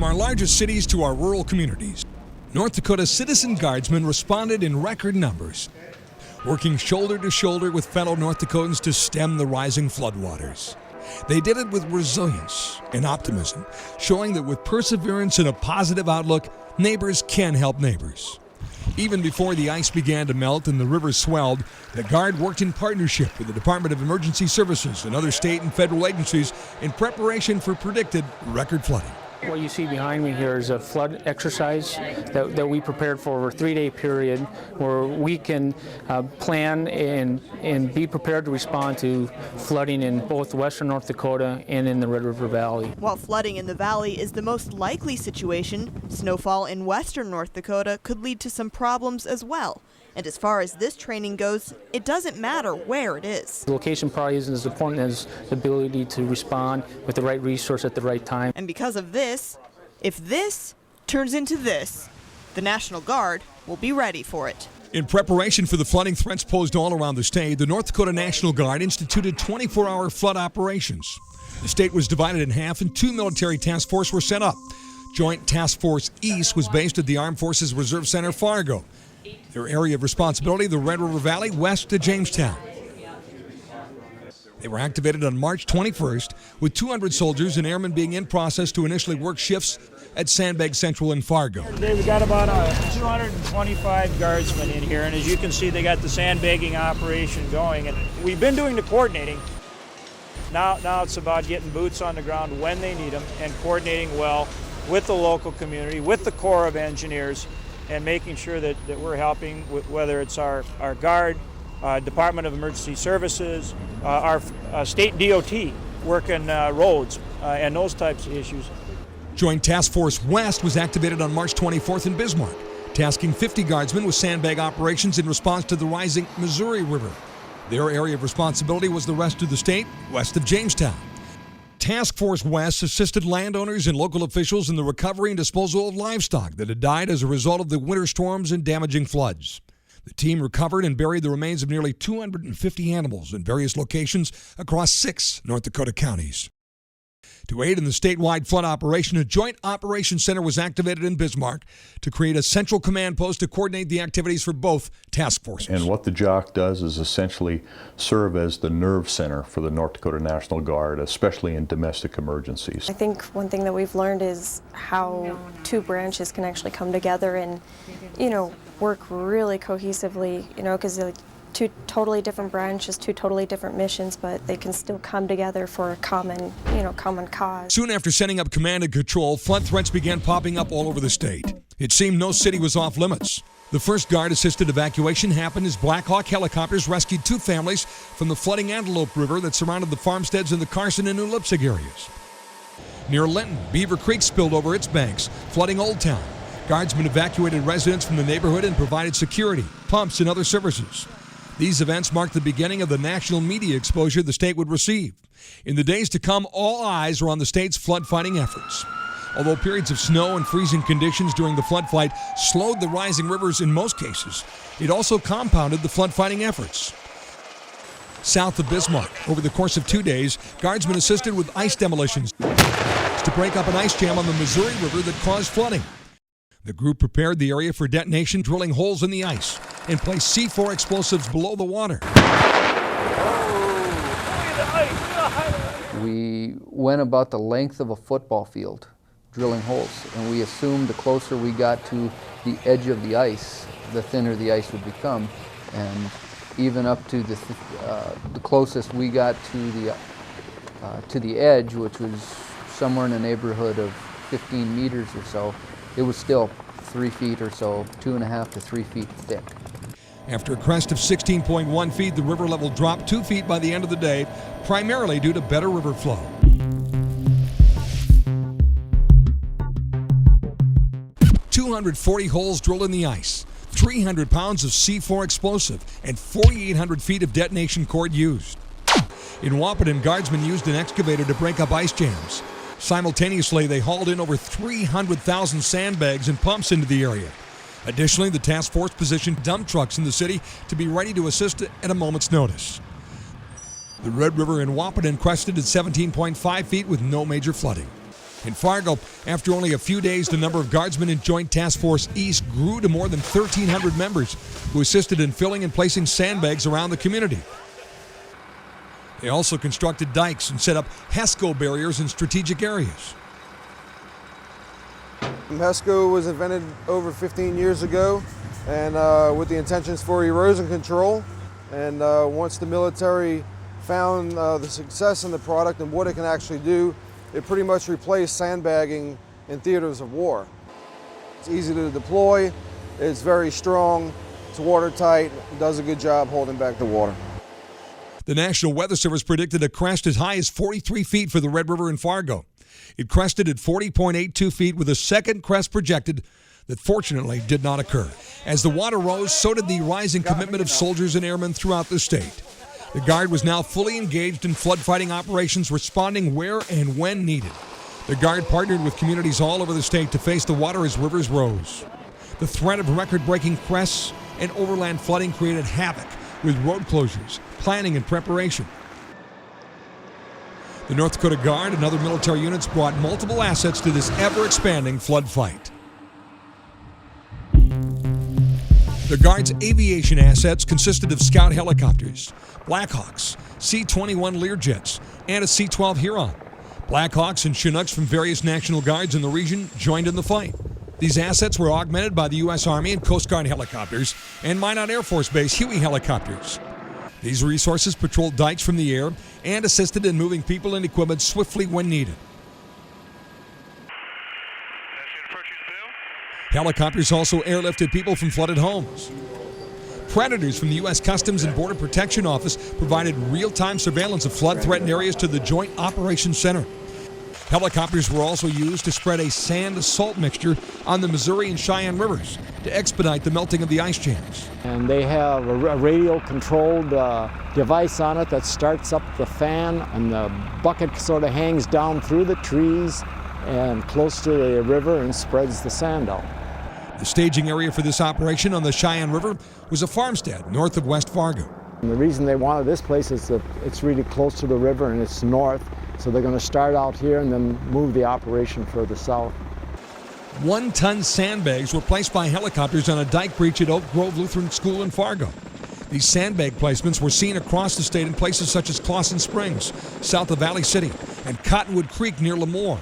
our largest cities to our rural communities, North Dakota citizen guardsmen responded in record numbers, working shoulder to shoulder with fellow North Dakotans to stem the rising floodwaters. They did it with resilience and optimism, showing that with perseverance and a positive outlook, neighbors can help neighbors. Even before the ice began to melt and the rivers swelled, the Guard worked in partnership with the Department of Emergency Services and other state and federal agencies in preparation for predicted record flooding. What you see behind me here is a flood exercise that we prepared for over a 3-day period where we can plan and be prepared to respond to flooding in both western North Dakota and in the Red River Valley. While flooding in the valley is the most likely situation, snowfall in western North Dakota could lead to some problems as well. And as far as this training goes, it doesn't matter where it is. The location probably isn't as important as the ability to respond with the right resource at the right time. And because of this, if this turns into this, the National Guard will be ready for it. In preparation for the flooding threats posed all around the state, the North Dakota National Guard instituted 24-hour flood operations. The state was divided in half and 2 military task forces were set up. Joint Task Force East was based at the Armed Forces Reserve Center, Fargo. Their area of responsibility, the Red River Valley, west of Jamestown. They were activated on March 21st, with 200 soldiers and airmen being in process to initially work shifts at Sandbag Central in Fargo. Today we got about 225 guardsmen in here, and as you can see, they got the sandbagging operation going. And we've been doing the coordinating. Now it's about getting boots on the ground when they need them and coordinating well with the local community, with the Corps of Engineers, and making sure that we're helping, with whether it's our Guard, Department of Emergency Services, our state DOT working roads and those types of issues. Joint Task Force West was activated on March 24th in Bismarck, tasking 50 guardsmen with sandbag operations in response to the rising Missouri River. Their area of responsibility was the rest of the state, west of Jamestown. Task Force West assisted landowners and local officials in the recovery and disposal of livestock that had died as a result of the winter storms and damaging floods. The team recovered and buried the remains of nearly 250 animals in various locations across 6 North Dakota counties. To aid in the statewide flood operation, a joint operations center was activated in Bismarck to create a central command post to coordinate the activities for both task forces. And what the JOC does is essentially serve as the nerve center for the North Dakota National Guard, especially in domestic emergencies. I think one thing that we've learned is how 2 branches can actually come together and, work really cohesively, because they're 2 totally different branches, 2 totally different missions, but they can still come together for a common cause. Soon after setting up command and control, flood threats began popping up all over the state. It seemed no city was off limits. The first Guard-assisted evacuation happened as Black Hawk helicopters rescued 2 families from the flooding Antelope River that surrounded the farmsteads in the Carson and New Leipzig areas. Near Linton, Beaver Creek spilled over its banks, flooding Old Town. Guardsmen evacuated residents from the neighborhood and provided security, pumps, and other services. These events marked the beginning of the national media exposure the state would receive. In the days to come, all eyes are on the state's flood fighting efforts. Although periods of snow and freezing conditions during the flood fight slowed the rising rivers in most cases, it also compounded the flood fighting efforts. South of Bismarck, over the course of 2 days, guardsmen assisted with ice demolitions to break up an ice jam on the Missouri River that caused flooding. The group prepared the area for detonation, drilling holes in the ice and placed C4 explosives below the water. We went about the length of a football field, drilling holes, and we assumed the closer we got to the edge of the ice, the thinner the ice would become, and even up to the closest we got to the edge, which was somewhere in the neighborhood of 15 meters or so, it was still 3 feet or so, 2.5 to 3 feet thick. After a crest of 16.1 feet, the river level dropped 2 feet by the end of the day, primarily due to better river flow. "240 holes drilled in the ice, 300 pounds of C4 explosive, and 4,800 feet of detonation cord used." In Wahpeton, guardsmen used an excavator to break up ice jams. Simultaneously, they hauled in over 300,000 sandbags and pumps into the area. Additionally, the task force positioned dump trucks in the city to be ready to assist at a moment's notice. The Red River in Wahpeton crested at 17.5 feet with no major flooding. In Fargo, after only a few days, the number of Guardsmen in Joint Task Force East grew to more than 1,300 members who assisted in filling and placing sandbags around the community. They also constructed dikes and set up HESCO barriers in strategic areas. HESCO was invented over 15 years ago, and with the intentions for erosion control. And once the military found the success in the product and what it can actually do, it pretty much replaced sandbagging in theaters of war. It's easy to deploy, it's very strong, it's watertight, it does a good job holding back the water. The National Weather Service predicted a crest as high as 43 feet for the Red River in Fargo. It crested at 40.82 feet with a second crest projected that fortunately did not occur. As the water rose, so did the rising commitment of soldiers and airmen throughout the state. The Guard was now fully engaged in flood fighting operations, responding where and when needed. The Guard partnered with communities all over the state to face the water as rivers rose. The threat of record-breaking crests and overland flooding created havoc with road closures, planning, and preparation. The North Dakota Guard and other military units brought multiple assets to this ever-expanding flood fight. The Guard's aviation assets consisted of Scout helicopters, Blackhawks, C-21 Learjets, and a C-12 Huron. Blackhawks and Chinooks from various National Guards in the region joined in the fight. These assets were augmented by the U.S. Army and Coast Guard helicopters and Minot Air Force Base Huey helicopters. These resources patrolled dikes from the air and assisted in moving people and equipment swiftly when needed. Helicopters also airlifted people from flooded homes. Predators from the U.S. Customs and Border Protection Office provided real-time surveillance of flood-threatened areas to the Joint Operations Center. Helicopters were also used to spread a sand-salt mixture on the Missouri and Cheyenne rivers to expedite the melting of the ice jams. And they have a radio-controlled device on it that starts up the fan, and the bucket sort of hangs down through the trees and close to the river and spreads the sand out. The staging area for this operation on the Cheyenne River was a farmstead north of West Fargo. And the reason they wanted this place is that it's really close to the river and it's north, so they're going to start out here and then move the operation further south. 1-ton sandbags were placed by helicopters on a dike breach at Oak Grove Lutheran School in Fargo. These sandbag placements were seen across the state in places such as Clawson Springs, south of Valley City, and Cottonwood Creek near Lemoore,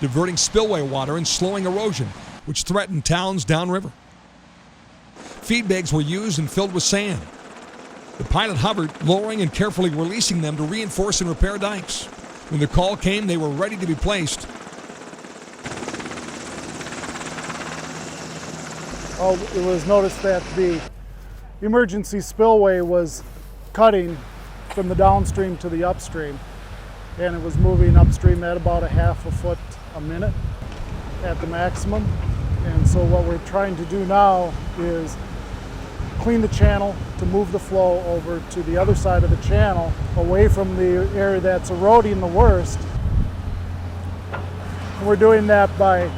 diverting spillway water and slowing erosion, which threatened towns downriver. Feed bags were used and filled with sand. The pilot hovered, lowering and carefully releasing them to reinforce and repair dikes. When the call came, they were ready to be placed. It was noticed that the emergency spillway was cutting from the downstream to the upstream, and it was moving upstream at about a half a foot a minute at the maximum. And so what we're trying to do now is clean the channel to move the flow over to the other side of the channel, away from the area that's eroding the worst. And we're doing that by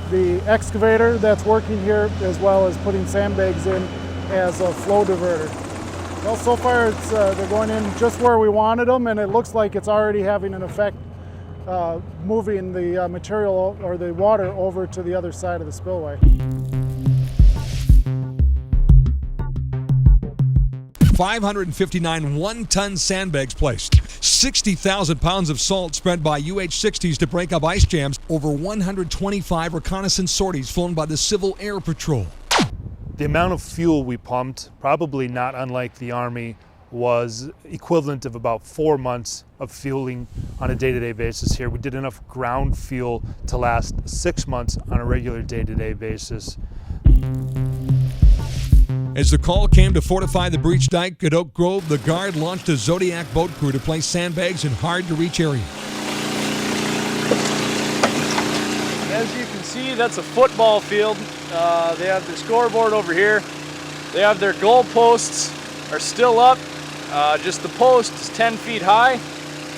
the excavator that's working here, as well as putting sandbags in as a flow diverter. Well, so far they're going in just where we wanted them, and it looks like it's already having an effect, moving the material or the water over to the other side of the spillway. 559 one-ton sandbags placed, 60,000 pounds of salt spread by UH-60s to break up ice jams, over 125 reconnaissance sorties flown by the Civil Air Patrol. The amount of fuel we pumped, probably not unlike the Army, was equivalent of about 4 months of fueling on a day-to-day basis here. We did enough ground fuel to last 6 months on a regular day-to-day basis. As the call came to fortify the breach dike at Oak Grove, the Guard launched a Zodiac boat crew to place sandbags in hard-to-reach areas. As you can see, that's a football field. They have their scoreboard over here. They have their goal posts are still up. Just the post is 10 feet high,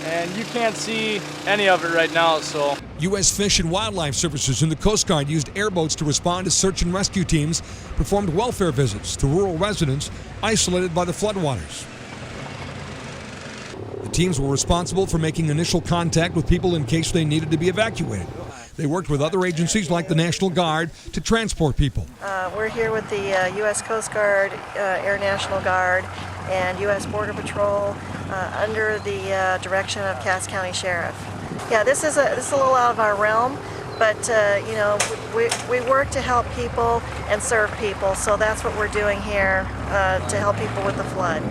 and you can't see any of it right now. So, U.S. Fish and Wildlife Services and the Coast Guard used airboats to respond as search and rescue teams performed welfare visits to rural residents isolated by the floodwaters. The Teams were responsible for making initial contact with people in case they needed to be evacuated. They worked with other agencies like the National Guard to transport people. We're here with the U.S. Coast Guard, Air National Guard, and U.S. Border Patrol under the direction of Cass County Sheriff. Yeah, this is a little out of our realm, but you know, we work to help people and serve people, so that's what we're doing here to help people with the flood.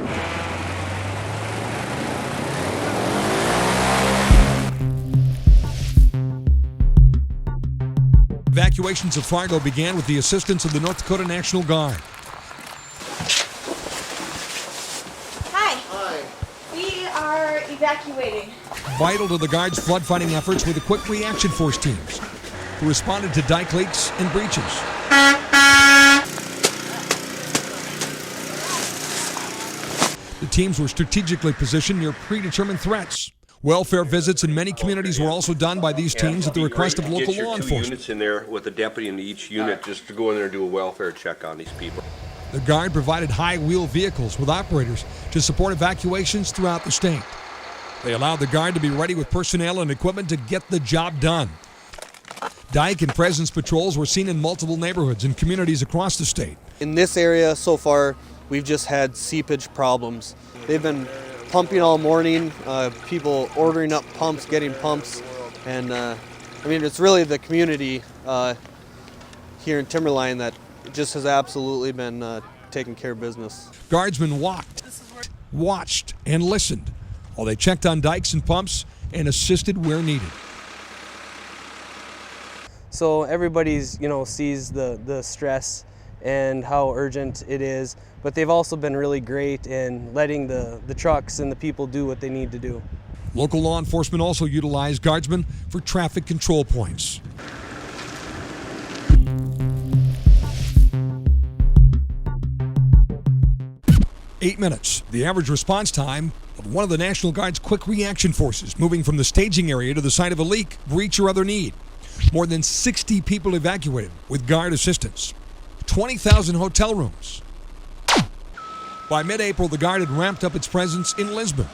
Evacuations of Fargo began with the assistance of the North Dakota National Guard. Hi. Hi. We are evacuating. Vital to the Guard's flood fighting efforts were the quick reaction force teams who responded to dike leaks and breaches. The teams were strategically positioned near predetermined threats. Welfare visits in many communities were also done by these teams at the request of local law enforcement. Get your 2 units in there with a deputy in each unit just to go in there and do a welfare check on these people. The Guard provided high-wheel vehicles with operators to support evacuations throughout the state. They allowed the Guard to be ready with personnel and equipment to get the job done. Dike and presence patrols were seen in multiple neighborhoods and communities across the state. In this area so far, we've just had seepage problems. They've been pumping all morning, people ordering up pumps, getting pumps, and I mean, it's really the community here in Timberline that just has absolutely been taking care of business. Guardsmen watched, and listened while they checked on dikes and pumps and assisted where needed. So everybody's, sees the stress and how urgent it is, but they've also been really great in letting the trucks and the people do what they need to do. Local law enforcement also utilized Guardsmen for traffic control points. "8 minutes, the average response time of one of the National Guard's quick reaction forces moving from the staging area to the site of a leak, breach, or other need. More than 60 people evacuated with Guard assistance. 20,000 hotel rooms. By mid-April, the Guard had ramped up its presence in Lisbon.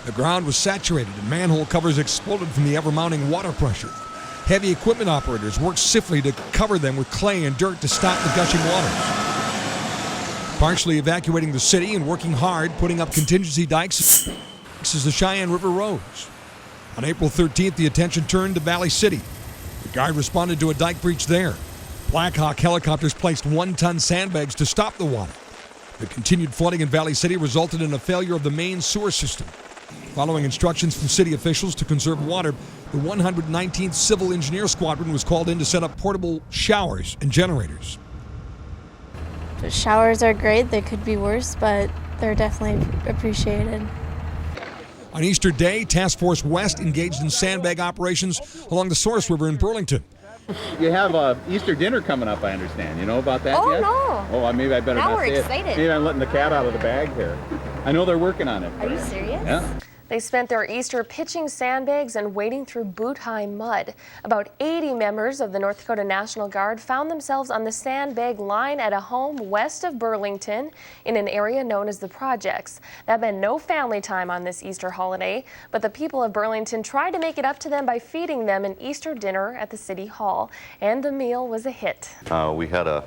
The ground was saturated and manhole covers exploded from the ever-mounting water pressure. Heavy equipment operators worked swiftly to cover them with clay and dirt to stop the gushing waters. Partially evacuating the city and working hard putting up contingency dikes as the Cheyenne River rose. On April 13th, the attention turned to Valley City. The Guard responded to a dike breach there. Black Hawk helicopters placed 1-ton sandbags to stop the water. The continued flooding in Valley City resulted in a failure of the main sewer system. Following instructions from city officials to conserve water, the 119th Civil Engineer Squadron was called in to set up portable showers and generators. The showers are great. They could be worse, but they're definitely appreciated. On Easter Day, Task Force West engaged in sandbag operations along the Source River in Burlington. You have a Easter dinner coming up, I understand. You know about that Oh, yet? no. Oh, maybe I better Now not we're say it. excited. Maybe I'm letting the cat out of the bag here. I know they're working on it. Are you serious? Yeah. They spent their Easter pitching sandbags and wading through boot-high mud. About 80 members of the North Dakota National Guard found themselves on the sandbag line at a home west of Burlington in an area known as the Projects. That meant no family time on this Easter holiday, but the people of Burlington tried to make it up to them by feeding them an Easter dinner at the City Hall, and the meal was a hit. We had a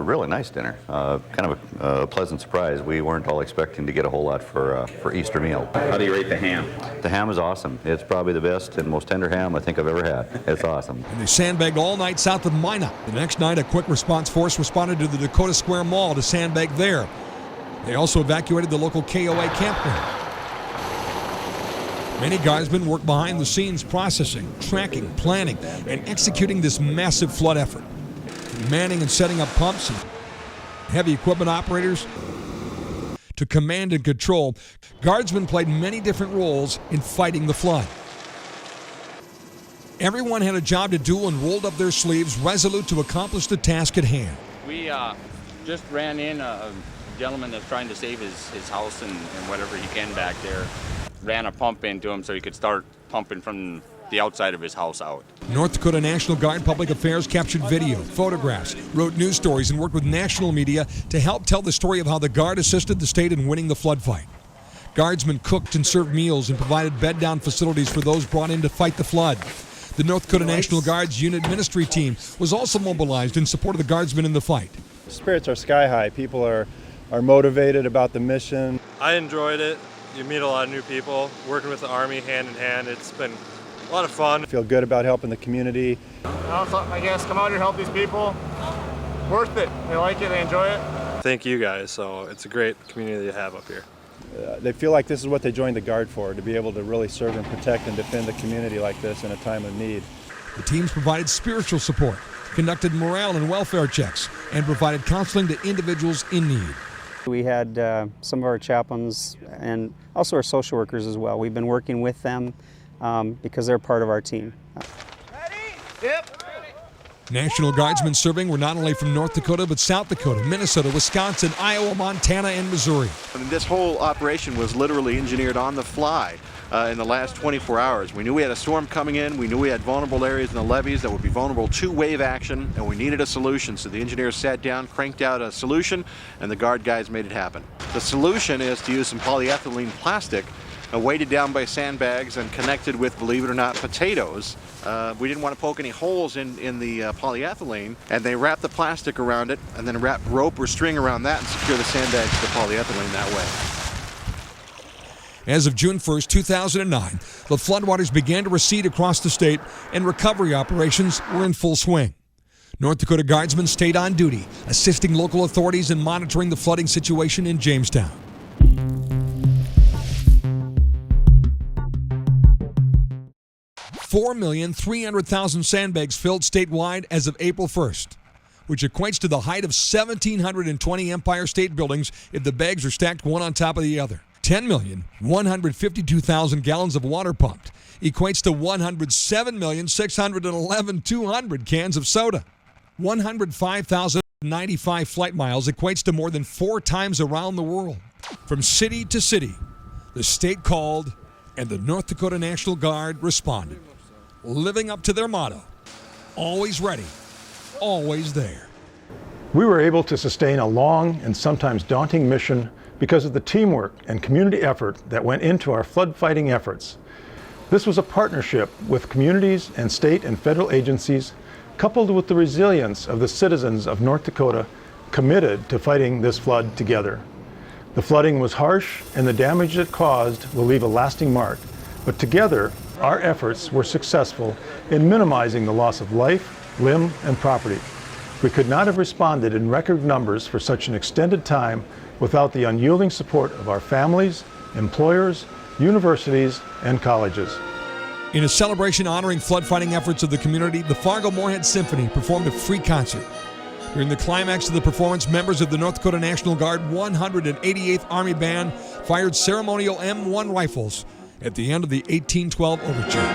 really nice dinner, kind of a pleasant surprise. We weren't all expecting to get a whole lot for Easter meal. How do you rate the ham? The ham is awesome. It's probably the best and most tender ham I think I've ever had. It's awesome. And they sandbagged all night south of Minot. The next night, a quick response force responded to the Dakota Square Mall to sandbag there. They also evacuated the local KOA campground. Many Guardsmen worked behind the scenes processing, tracking, planning, and executing this massive flood effort. From manning and setting up pumps and heavy equipment operators to command and control, Guardsmen played many different roles in fighting the flood. Everyone had a job to do and rolled up their sleeves, resolute to accomplish the task at hand. We just ran in a gentleman that's trying to save his house and whatever he can back there. Ran a pump into him so he could start pumping from the outside of his house out. North Dakota National Guard Public Affairs captured video, photographs, wrote news stories, and worked with national media to help tell the story of how the Guard assisted the state in winning the flood fight. Guardsmen cooked and served meals and provided bed-down facilities for those brought in to fight the flood. The North Dakota National Guard's unit ministry team was also mobilized in support of the Guardsmen in the fight. Spirits are sky high. People are motivated about the mission. I enjoyed it. You meet a lot of new people. Working with the Army hand in hand, it's been a lot of fun. I feel good about helping the community. I guess come out here, help these people. Worth it. They like it, they enjoy it. Thank you guys. So it's a great community to have up here. They feel like this is what they joined the Guard for, to be able to really serve and protect and defend the community like this in a time of need. The teams provided spiritual support, conducted morale and welfare checks, and provided counseling to individuals in need. We had some of our chaplains and also our social workers as well. We've been working with them because they're part of our team. Ready? Yep. National Guardsmen serving were not only from North Dakota, but South Dakota, Minnesota, Wisconsin, Iowa, Montana, and Missouri. And this whole operation was literally engineered on the fly in the last 24 hours. We knew we had a storm coming in. We knew we had vulnerable areas in the levees that would be vulnerable to wave action, and we needed a solution. So the engineers sat down, cranked out a solution, and the Guard guys made it happen. The solution is to use some polyethylene plastic weighted down by sandbags and connected with, believe it or not, potatoes. We didn't want to poke any holes in the polyethylene, and they wrapped the plastic around it and then wrapped rope or string around that and secure the sandbags to the polyethylene that way. As of June 1st, 2009, the floodwaters began to recede across the state and recovery operations were in full swing. North Dakota Guardsmen stayed on duty, assisting local authorities in monitoring the flooding situation in Jamestown. 4,300,000 sandbags filled statewide as of April 1st, which equates to the height of 1,720 Empire State Buildings if the bags are stacked one on top of the other. 10,152,000 gallons of water pumped equates to 107,611,200 cans of soda. 105,095 flight miles equates to more than 4 times around the world. From city to city, the state called and the North Dakota National Guard responded, living up to their motto, always ready, always there. We were able to sustain a long and sometimes daunting mission because of the teamwork and community effort that went into our flood fighting efforts. This was a partnership with communities and state and federal agencies, coupled with the resilience of the citizens of North Dakota committed to fighting this flood together. The flooding was harsh, and the damage it caused will leave a lasting mark, but together, our efforts were successful in minimizing the loss of life, limb, and property. We could not have responded in record numbers for such an extended time without the unyielding support of our families, employers, universities, and colleges. In a celebration honoring flood fighting efforts of the community, the Fargo-Moorhead Symphony performed a free concert. During the climax of the performance, members of the North Dakota National Guard 188th Army Band fired ceremonial M1 rifles at the end of the 1812 overture.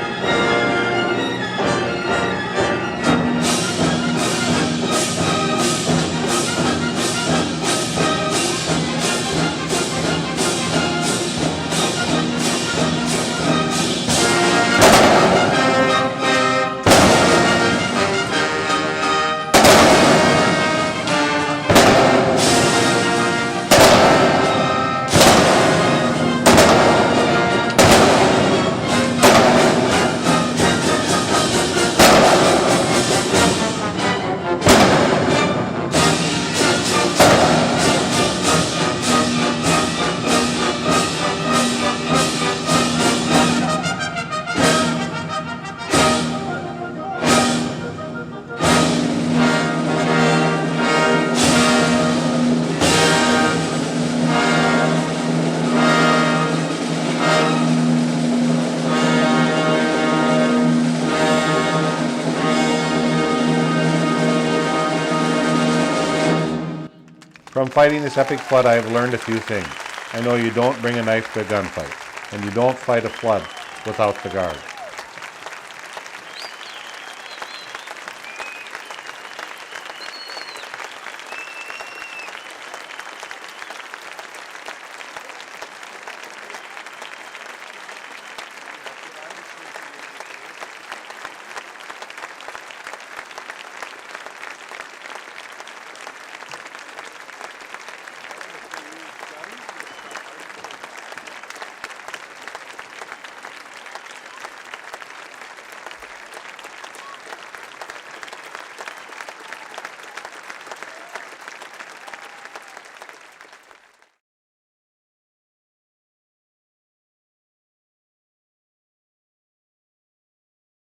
From fighting this epic flood, I have learned a few things. I know you don't bring a knife to a gunfight, and you don't fight a flood without the Guard.